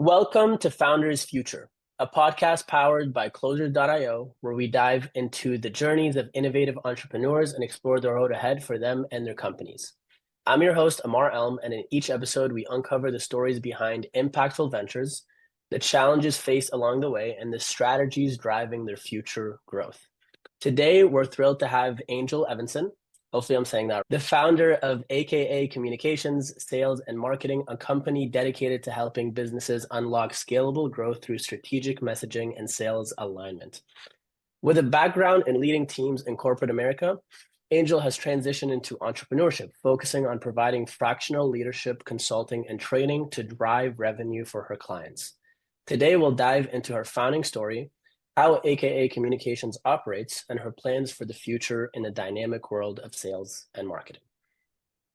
Welcome to Founders Future, a podcast powered by Closers.io, where we dive into the journeys of innovative entrepreneurs and explore the road ahead for them and their companies. I'm your host, Amar Elm, and in each episode, we uncover the stories behind impactful ventures, the challenges faced along the way, and the strategies driving their future growth. Today, we're thrilled to have Angel Evenson. Hopefully, I'm saying that. The founder of AKA Communications, Sales, and Marketing, a company dedicated to helping businesses unlock scalable growth through strategic messaging and sales alignment. With a background in leading teams in corporate America, Angel has transitioned into entrepreneurship, focusing on providing fractional leadership, consulting, and training to drive revenue for her clients. Today, we'll dive into her founding story, how AKA Communications operates, and her plans for the future in the dynamic world of sales and marketing.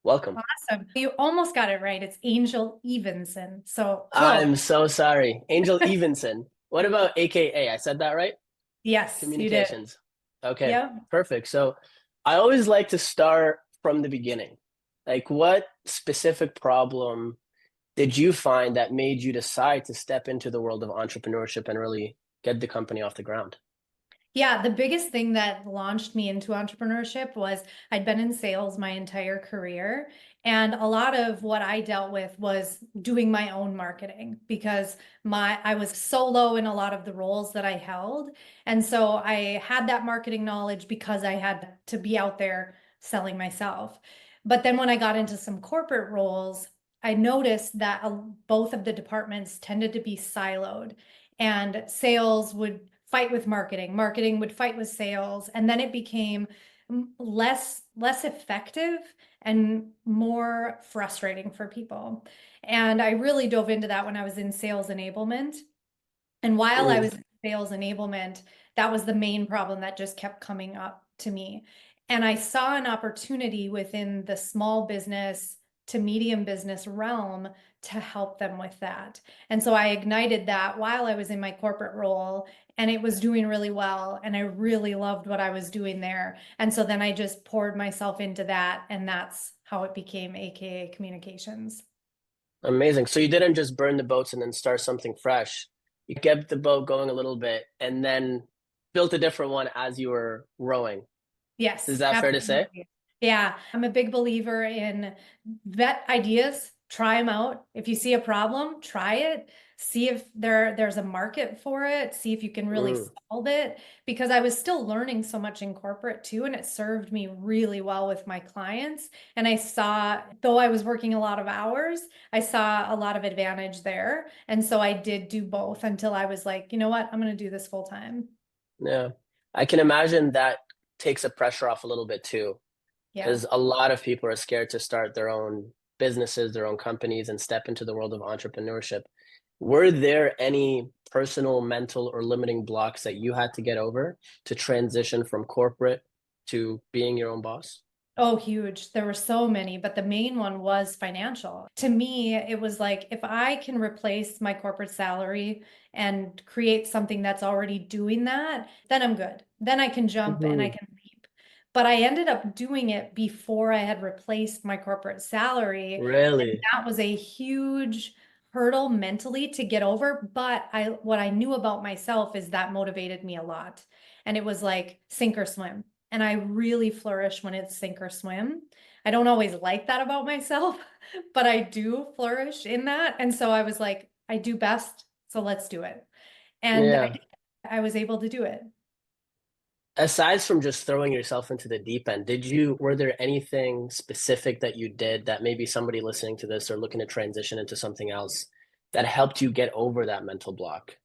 Welcome. Awesome. You almost got it right. It's Angel Evenson. So close. I'm so sorry. Angel Evenson. What about AKA? I said that right? Yes, you did. Communications. Okay, Yeah. perfect. So I always like to start from the beginning. Like, what specific problem did you find that made you decide to step into the world of entrepreneurship and really get the company off the ground? Yeah, the biggest thing that launched me into entrepreneurship was I'd been in sales my entire career. And a lot of what I dealt with was doing my own marketing because I was solo in a lot of the roles that I held. And so I had that marketing knowledge because I had to be out there selling myself. But then when I got into some corporate roles, I noticed that both of the departments tended to be siloed, and sales would fight with marketing would fight with sales, and then it became less effective and more frustrating for people. And I really dove into that when I was in sales enablement. And while I Mm. was in sales enablement, that was the main problem that just kept coming up to me. And I saw an opportunity within the small business to medium business realm to help them with that. And so I ignited that while I was in my corporate role, and it was doing really well. And I really loved what I was doing there. And so then I just poured myself into that, and that's how it became AKA Communications. Amazing. So you didn't just burn the boats and then start something fresh. You kept the boat going a little bit and then built a different one as you were rowing. Is Yes, that fair to say? absolutely. Yeah, I'm a big believer in vet ideas, try them out. If you see a problem, try it. See if there's a market for it. See if you can really Mm. solve it. Because I was still learning so much in corporate too, and it served me really well with my clients. And I saw, though I was working a lot of hours, I saw a lot of advantage there. And so I did do both until I was like, you know what, I'm going to do this full time. Yeah. I can imagine that takes the pressure off a little bit too, Yeah. because a lot of people are scared to start their own businesses, their own companies, and step into the world of entrepreneurship. Were there any personal, mental, or limiting blocks that you had to get over to transition from corporate to being your own boss? Oh, huge. There were so many, but the main one was financial. To me, it was like if I can replace my corporate salary and create something that's already doing that, then I'm good. Then I can jump and I Mhm. can leap. But I ended up doing it before I had replaced my corporate salary. And Really? that was a huge hurdle mentally to get over. But what I knew about myself is that motivated me a lot. And it was like sink or swim. And I really flourish when it's sink or swim. I don't always like that about myself, but I do flourish in that. And so I was like, I do best, so let's do it. And Yeah. I was able to do it. Aside from just throwing yourself into the deep end, were there anything specific that you did that maybe somebody listening to this or looking to transition into something else that helped you get over that mental block?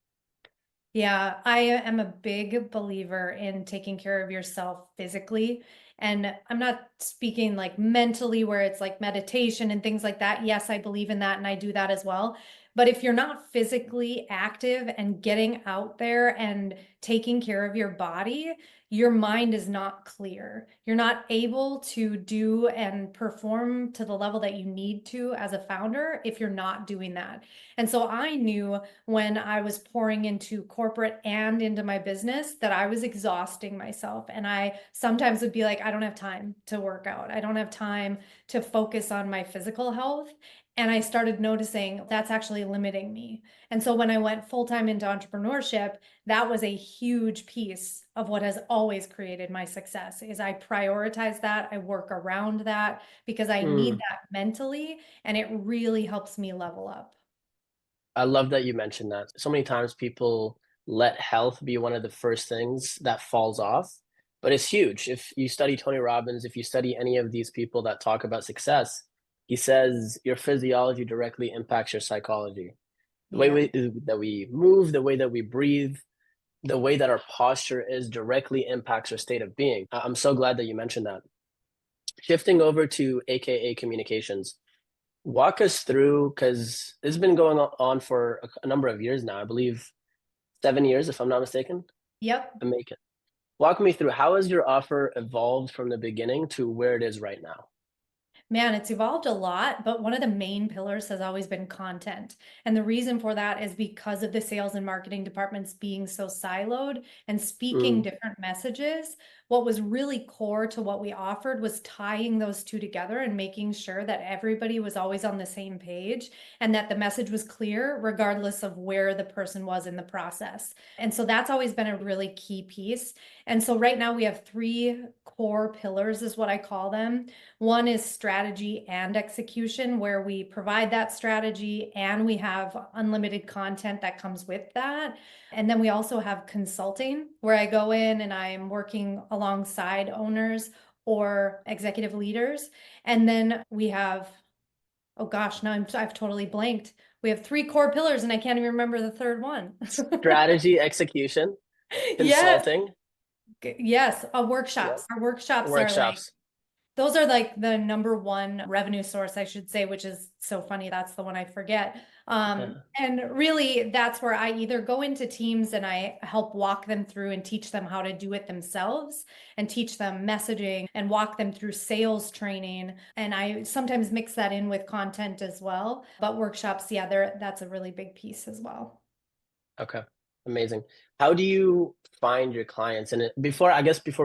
Yeah, I am a big believer in taking care of yourself physically. And I'm not speaking like mentally, where it's like meditation and things like that. Yes, I believe in that and I do that as well. But if you're not physically active and getting out there and taking care of your body, your mind is not clear. You're not able to do and perform to the level that you need to as a founder if you're not doing that. And so I knew when I was pouring into corporate and into my business that I was exhausting myself. And I sometimes would be like, I don't have time to work out. I don't have time to focus on my physical health. And I started noticing that's actually limiting me. And so when I went full time into entrepreneurship, that was a huge piece of what has always created my success is I prioritize that, I work around that because I need Mm, that mentally and it really helps me level up. I love that you mentioned that. So many times people let health be one of the first things that falls off, but it's huge. If you study Tony Robbins, if you study any of these people that talk about success, he says your physiology directly impacts your psychology. The way Yeah. that we move, the way that we breathe, the way that our posture is directly impacts our state of being. I'm so glad that you mentioned that. Shifting over to AKA communications, walk us through, because this has been going on for a number of years now, I believe 7 years, if I'm not mistaken. Yep. I make it. Walk me through, how has your offer evolved from the beginning to where it is right now? Man, it's evolved a lot, but one of the main pillars has always been content. And the reason for that is because of the sales and marketing departments being so siloed and speaking Mm, different messages. What was really core to what we offered was tying those two together and making sure that everybody was always on the same page and that the message was clear, regardless of where the person was in the process. And so that's always been a really key piece. And so right now we have three core pillars, is what I call them. One is strategy and execution, where we provide that strategy and we have unlimited content that comes with that. And then we also have consulting, where I go in and I am working alongside owners or executive leaders. And then we have, oh gosh, now I've totally blanked. We have three core pillars and I can't even remember the third one. strategy, execution, Yes, consulting. yes, Yep. workshops. Our workshops are like, Workshops. those are like the number one revenue source, I should say, which is so funny. That's the one I forget. And really, that's where I either go into teams and I help walk them through and teach them how to do it themselves and teach them messaging and walk them through sales training. And I sometimes mix that in with content as well. But workshops, yeah, that's a really big piece as well. Okay, amazing. How do you find your clients? And before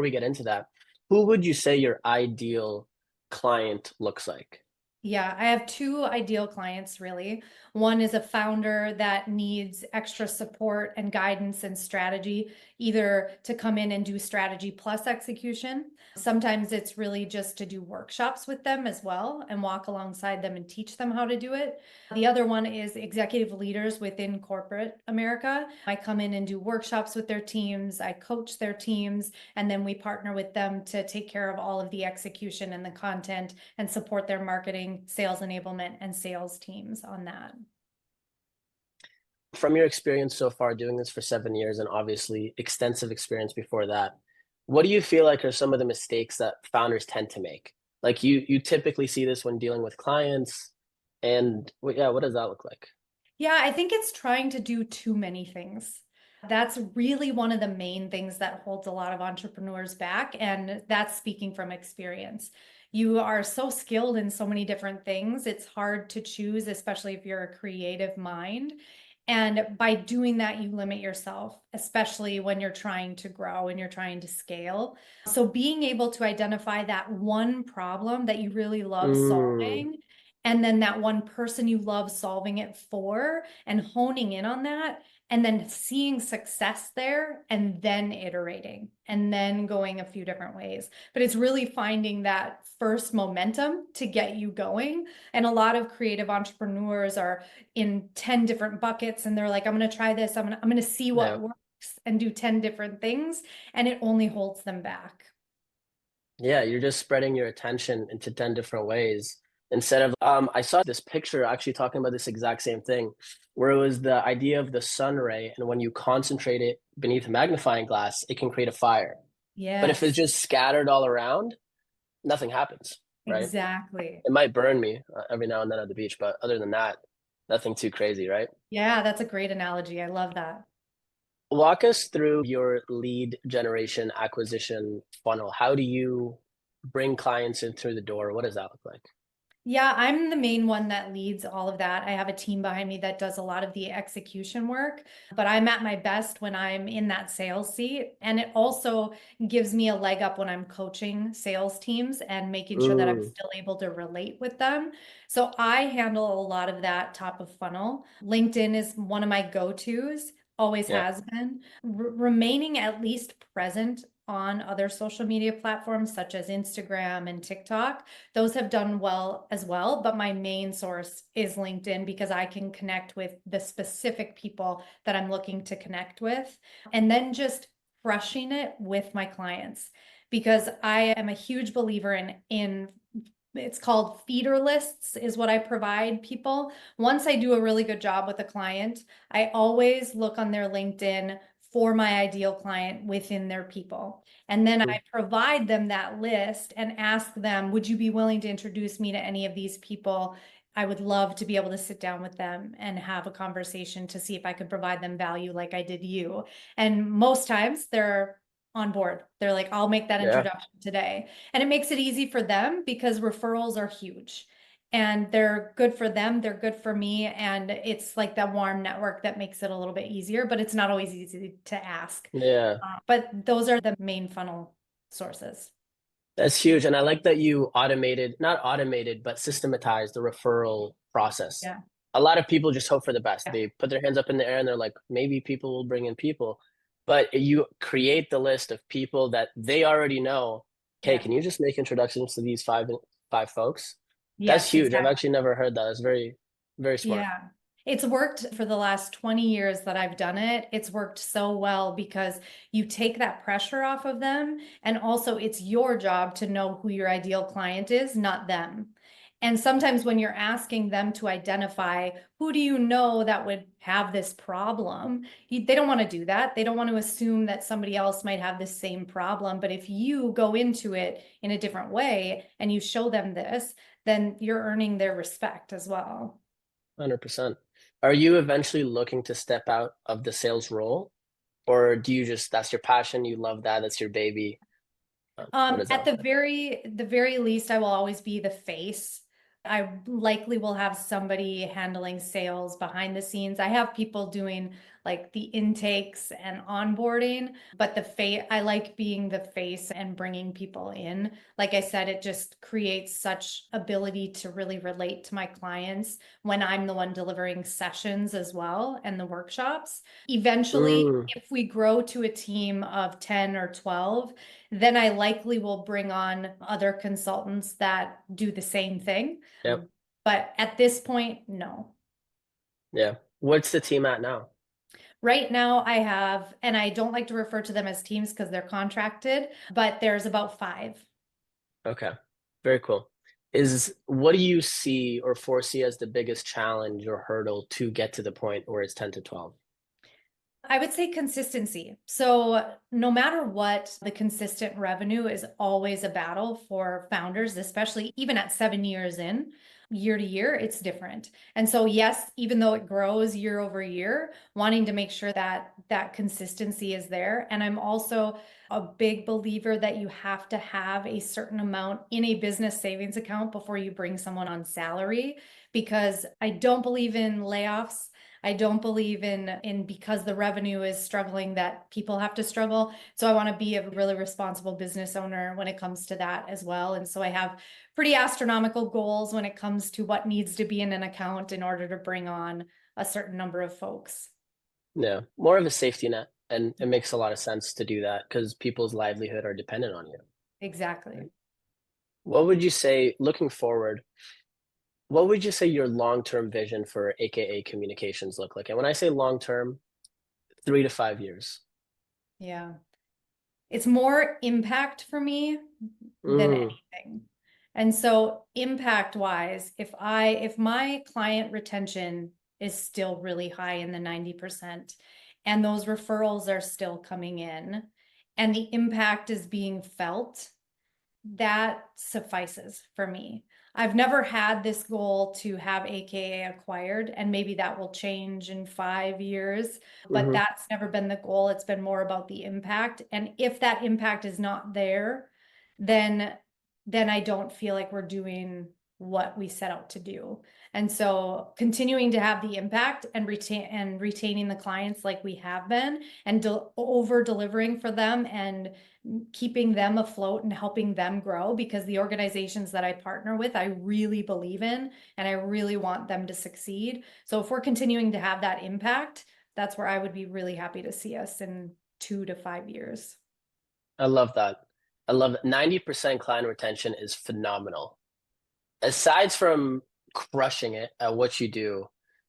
we get into that, who would you say your ideal client looks like? Yeah, I have two ideal clients really. One is a founder that needs extra support and guidance and strategy, either to come in and do strategy plus execution. Sometimes it's really just to do workshops with them as well and walk alongside them and teach them how to do it. The other one is executive leaders within corporate America. I come in and do workshops with their teams, I coach their teams, and then we partner with them to take care of all of the execution and the content and support their marketing, sales enablement, and sales teams on that. From your experience so far doing this for 7 years and obviously extensive experience before that, what do you feel like are some of the mistakes that founders tend to make? Like you typically see this when dealing with clients, and yeah, what does that look like? Yeah, I think it's trying to do too many things. That's really one of the main things that holds a lot of entrepreneurs back. And that's speaking from experience. You are so skilled in so many different things. It's hard to choose, especially if you're a creative mind. And by doing that, you limit yourself, especially when you're trying to grow and you're trying to scale. So being able to identify that one problem that you really love Mm, solving and then that one person you love solving it for and honing in on that and then seeing success there and then iterating and then going a few different ways. But it's really finding that first momentum to get you going. And a lot of creative entrepreneurs are in 10 different buckets and they're like, I'm going to try this. I'm going to see yeah. what works and do 10 different things. And it only holds them back. Yeah, you're just spreading your attention into 10 different ways instead of I saw this picture actually talking about this exact same thing, where it was the idea of the sun ray, and when you concentrate it beneath a magnifying glass, it can create a fire. But if it's Yes, just scattered all around, nothing happens, right? exactly. It might burn me every now and then at the beach, but other than that, nothing too crazy, right? Yeah, that's a great analogy. I love that. Walk us through your lead generation acquisition funnel. How do you bring clients in through the door? What does that look like? Yeah, I'm the main one that leads all of that. I have a team behind me that does a lot of the execution work, but I'm at my best when I'm in that sales seat. And it also gives me a leg up when I'm coaching sales teams and making sure that I'm Mm, still able to relate with them. So I handle a lot of that top of funnel. LinkedIn is one of my go-tos, always yeah. has been. Remaining at least present on other social media platforms such as Instagram and TikTok, those have done well as well, but my main source is LinkedIn because I can connect with the specific people that I'm looking to connect with, and then just crushing it with my clients because I am a huge believer in it's called feeder lists is what I provide people. Once I do a really good job with a client, I always look on their LinkedIn for my ideal client within their people. And then Mm, I provide them that list and ask them, would you be willing to introduce me to any of these people? I would love to be able to sit down with them and have a conversation to see if I could provide them value like I did you. And most times they're on board. They're like, I'll make that yeah. introduction today. And it makes it easy for them because referrals are huge and they're good for them. They're good for me. And it's like that warm network that makes it a little bit easier, but it's not always easy to ask. Yeah. But those are the main funnel sources. That's huge. And I like that you automated, not automated, but systematized the referral process. Yeah. A lot of people just hope for the best. Yeah. They put their hands up in the air and they're like, maybe people will bring in people. But you create the list of people that they already know. Hey, Yeah. can you just make introductions to these five folks? That's Yes, huge. I've exactly. actually never heard that. That's very, very smart. Yeah. It's worked for the last 20 years that I've done it. It's worked so well because you take that pressure off of them. And also, it's your job to know who your ideal client is, not them. And sometimes when you're asking them to identify who do you know that would have this problem, they don't want to do that. They don't want to assume that somebody else might have the same problem. But if you go into it in a different way and you show them this, then you're earning their respect as well. 100%. Are you eventually looking to step out of the sales role? Or do you just, that's your passion, you love that, that's your baby? What does that At look like? the very least, I will always be the face. I likely will have somebody handling sales behind the scenes. I have people doing like the intakes and onboarding, but I like being the face and bringing people in. Like I said, it just creates such ability to really relate to my clients when I'm the one delivering sessions as well and the workshops. Eventually, Mm, if we grow to a team of 10 or 12, then I likely will bring on other consultants that do the same thing. yep. But at this point, no. Yeah. What's the team at now? Right now, I have, and I don't like to refer to them as teams because they're contracted, but there's about five. Okay. Very cool. Is what do you see or foresee as the biggest challenge or hurdle to get to the point where it's 10 to 12? I would say consistency. So, no matter what, the consistent revenue is always a battle for founders, especially even at 7 years in, year to year, it's different. And so, yes, even though it grows year over year, wanting to make sure that that consistency is there. And I'm also a big believer that you have to have a certain amount in a business savings account before you bring someone on salary, because I don't believe in layoffs. I don't believe in because the revenue is struggling that people have to struggle. So I want to be a really responsible business owner when it comes to that as well. And so I have pretty astronomical goals when it comes to what needs to be in an account in order to bring on a certain number of folks. Yeah. More of a safety net. And it makes a lot of sense to do that because people's livelihood are dependent on you. Exactly. Right? What would you say, looking forward, what would you say your long-term vision for AKA communications look like? And when I say long-term, 3 to 5 years. Yeah. It's more impact for me than Mm, anything. And so impact wise, if my client retention is still really high in the 90% and those referrals are still coming in and the impact is being felt, that suffices for me. I've never had this goal to have AKA acquired, and maybe that will change in 5 years, but hmm. that's never been the goal. It's been more about the impact. And if that impact is not there, then then I don't feel like we're doing what we set out to do. And so continuing to have the impact and retaining the clients like we have been, and over delivering for them, and keeping them afloat and helping them grow, because the organizations that I partner with, I really believe in, and I really want them to succeed. So if we're continuing to have that impact, that's where I would be really happy to see us in 2 to 5 years. I love that. I love it. 90% client retention is phenomenal. Aside from crushing it at what you do,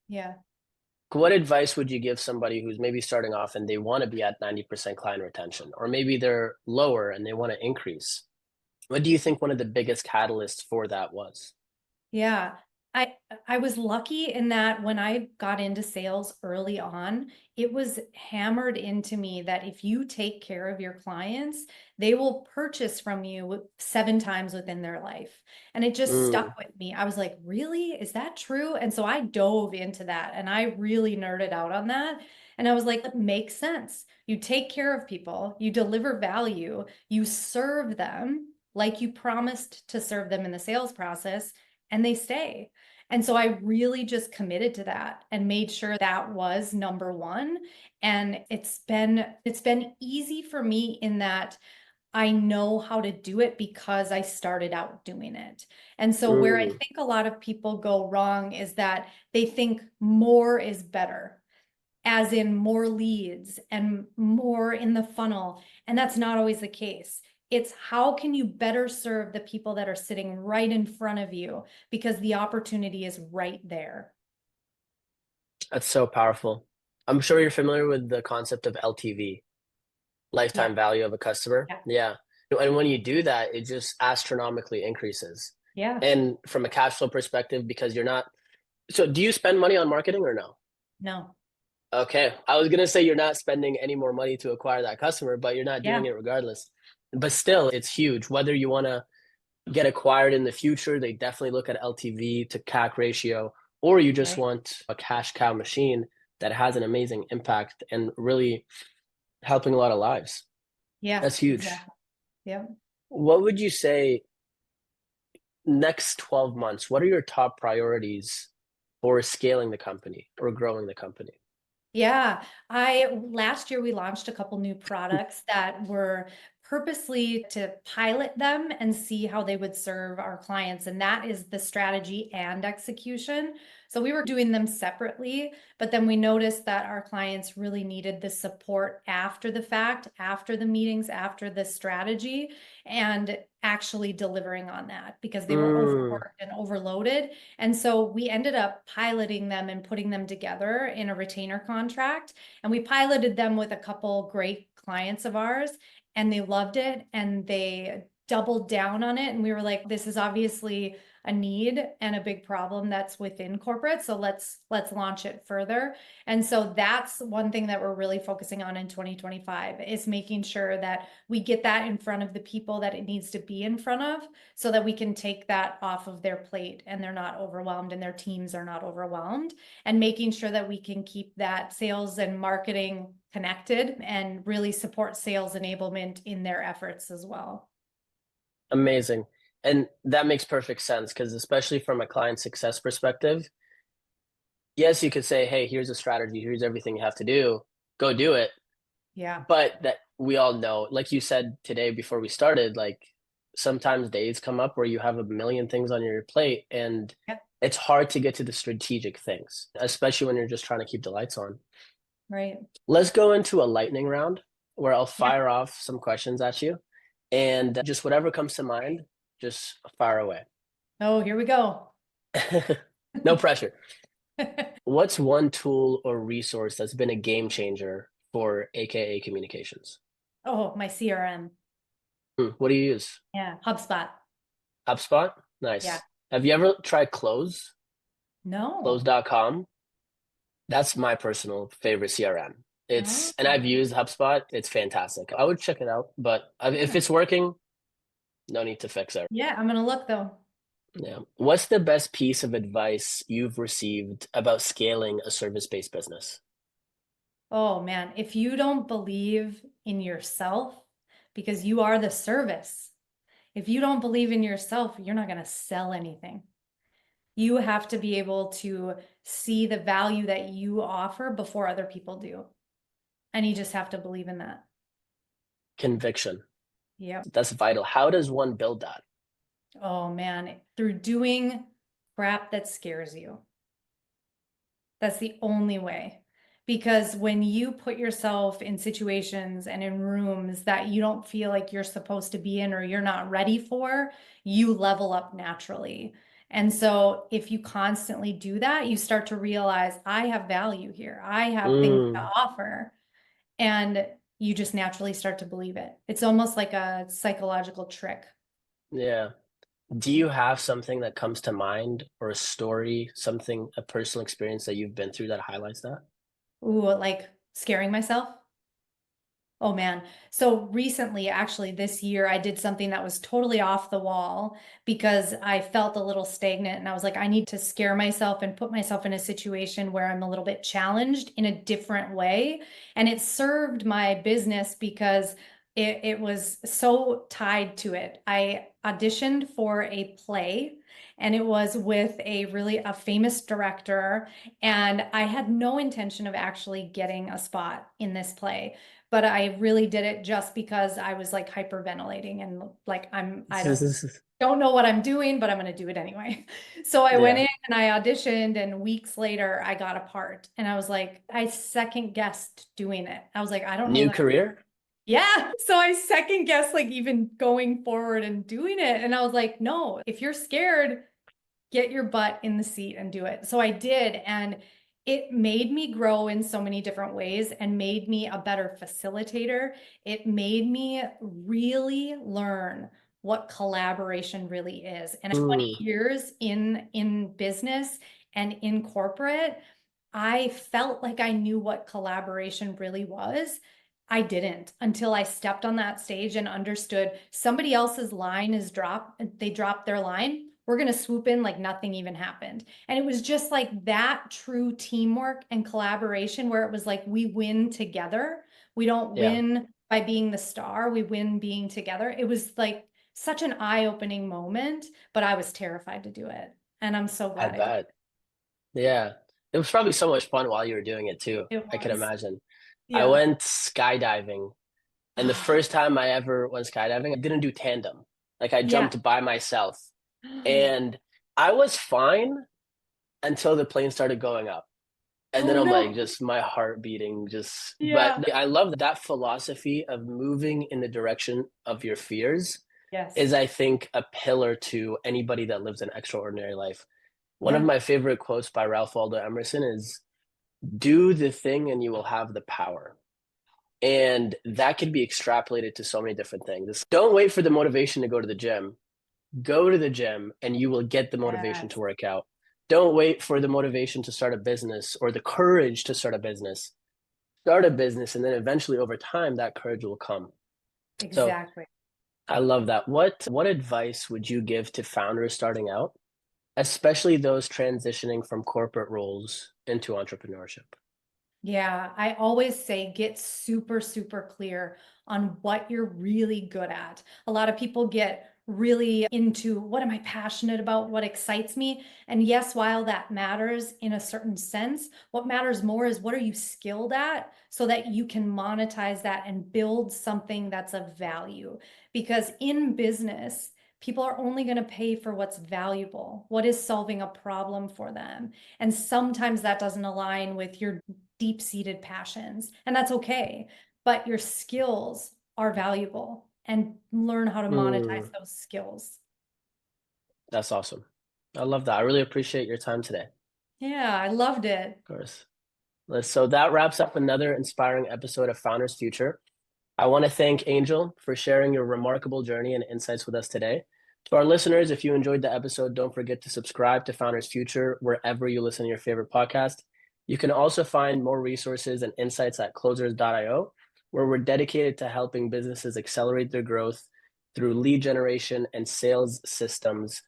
Yeah. what advice would you give somebody who's maybe starting off and they want to be at 90% client retention, or maybe they're lower and they want to increase? What do you think one of the biggest catalysts for that was? Yeah. I I was lucky in that when I got into sales early on, it was hammered into me that if you take care of your clients, they will purchase from you 7 times within their life. And it just Mm, stuck with me. I was like, "Really? Is that true?" And so I dove into that and I really nerded out on that. And I was like, "It makes sense. You take care of people, you deliver value, you serve them like you promised to serve them in the sales process, and they stay." And so I really just committed to that and made sure that was number one. And it's been easy for me in that I know how to do it because I started out doing it. And so where I mm, think a lot of people go wrong is that they think more is better, as in more leads and more in the funnel. And that's not always the case. It's how can you better serve the people that are sitting right in front of you, because the opportunity is right there. that's so powerful. I'm sure you're familiar with the concept of LTV, Yeah. lifetime value of a customer. Yeah. Yeah. And when you do that, it just astronomically increases. Yeah. And from a cash flow perspective, because you're not, so do you spend money on marketing or no? No. Okay. I was gonna say you're not spending any more money to acquire that customer, but you're not doing Yeah. it regardless. But still, it's huge. Whether you want to get acquired in the future, they definitely look at LTV to CAC ratio, or you just Right. want a cash cow machine that has an amazing impact and really helping a lot of lives. Yeah. That's huge. Exactly. Yeah. What would you say next 12 months? What are your top priorities for scaling the company or growing the company? Yeah, I last year we launched a couple new products that were purposely to pilot them and see how they would serve our clients, and that is the strategy and execution. So we were doing them separately, but then we noticed that our clients really needed the support after the fact, after the meetings, after the strategy, and actually delivering on that because they were Mm, overworked and overloaded. And so we ended up piloting them and putting them together in a retainer contract. And we piloted them with a couple great clients of ours, and they loved it and they doubled down on it. And we were like, this is obviously a need and a big problem that's within corporate. So let's launch it further. And so that's one thing that we're really focusing on in 2025, is making sure that we get that in front of the people that it needs to be in front of, so that we can take that off of their plate and they're not overwhelmed and their teams are not overwhelmed, and making sure that we can keep that sales and marketing connected and really support sales enablement in their efforts as well. amazing. And that makes perfect sense because, especially from a client success perspective, yes, you could say, hey, here's a strategy, here's everything you have to do, go do it. Yeah. But that we all know, like you said today before we started, like sometimes days come up where you have a million things on your plate and Yep. it's hard to get to the strategic things, especially when you're just trying to keep the lights on. Right. Let's go into a lightning round where I'll Yeah. fire off some questions at you and just whatever comes to mind, just fire away. Oh, here we go. No pressure. What's one tool or resource that's been a game changer for AKA communications? Oh, my CRM. What do you use? Yeah. HubSpot. HubSpot? Yeah. Nice. Have you ever tried Close? No. Close.com? That's my personal favorite CRM. And Oh, I've used HubSpot. It's fantastic. I would check it out, but if yeah. it's working, no need to fix it. Yeah, I'm gonna look though. Yeah. What's the best piece of advice you've received about scaling a service-based business? Oh man, if you don't believe in yourself, because you are the service, if you don't believe in yourself, you're not going to sell anything. You have to be able to see the value that you offer before other people do. And you just have to believe in that. Conviction. Yep. That's vital. How does one build that? Oh man, through doing crap that scares you. That's the only way. Because when you put yourself in situations and in rooms that you don't feel like you're supposed to be in or you're not ready for, you level up naturally. And so if you constantly do that, you start to realize I have value here. I have things to Mm, offer. And you just naturally start to believe it. It's almost like a psychological trick. yeah. Do you have something that comes to mind or a story, something, a personal experience that you've been through that highlights that? Ooh, like scaring myself. Oh man. So recently, actually this year, I did something that was totally off the wall because I felt a little stagnant and I was like, I need to scare myself and put myself in a situation where I'm a little bit challenged in a different way. And it served my business because it was so tied to it. I auditioned for a play and it was with a famous director, and I had no intention of actually getting a spot in this play, but I really did it just because I was like hyperventilating and like I don't know what I'm doing, but I'm going to do it anyway. So I went Yeah. in and I auditioned, and weeks later I got a part, and I was like, I second guessed doing it. I was like, I don't know New that. career? Yeah. So I second guessed like even going forward and doing it. And I was like, no, if you're scared, get your butt in the seat and do it. So I did. And it made me grow in so many different ways and made me a better facilitator. It made me really learn what collaboration really is. And Mm, 20 years in business and in corporate, I felt like I knew what collaboration really was. I didn't until I stepped on that stage and understood somebody else's line is they dropped their line. We're going to swoop in like nothing even happened. And it was just like that true teamwork and collaboration where it was like we win together. We don't yeah, win by being the star, we win being together. It was like such an eye-opening moment, but I was terrified to do it. And I'm so I glad I did. bet. Yeah. It was probably so much fun while you were doing it too. It I can was. imagine. I Yeah. went skydiving, and the first time I ever went skydiving, I didn't do tandem. Like I Yeah. jumped by myself, and I was fine until the plane started going up. And then Oh I'm like, no. just my heart beating, but Yeah. I love that philosophy of moving in the direction of your fears Yes. is, I think, a pillar to anybody that lives an extraordinary life. One of Yeah. my favorite quotes by Ralph Waldo Emerson is, do the thing and you will have the power. And that can be extrapolated to so many different things. Don't wait for the motivation to go to the gym. Go to the gym and you will get the motivation to Yes. work out. Don't wait for the motivation to start a business or the courage to start a business. Start a business, and then eventually over time that courage will come. So Exactly. I love that. What advice would you give to founders starting out, especially those transitioning from corporate roles into entrepreneurship? Yeah, I always say get super, super clear on what you're really good at. A lot of people get really into what am I passionate about, what excites me. And yes, while that matters in a certain sense, what matters more is what are you skilled at so that you can monetize that and build something that's of value. Because in business, people are only going to pay for what's valuable, what is solving a problem for them. And sometimes that doesn't align with your deep-seated passions, and that's okay. But your skills are valuable, and learn how to monetize Mm, those skills. that's awesome. I love that. I really appreciate your time today. Yeah, I loved it. Of course. So that wraps up another inspiring episode of Founders Future. I want to thank Angel for sharing your remarkable journey and insights with us today. To our listeners, if you enjoyed the episode, don't forget to subscribe to Founders Future wherever you listen to your favorite podcast. You can also find more resources and insights at closers.io, where we're dedicated to helping businesses accelerate their growth through lead generation and sales systems.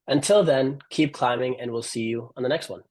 Until then, keep climbing, and we'll see you on the next one.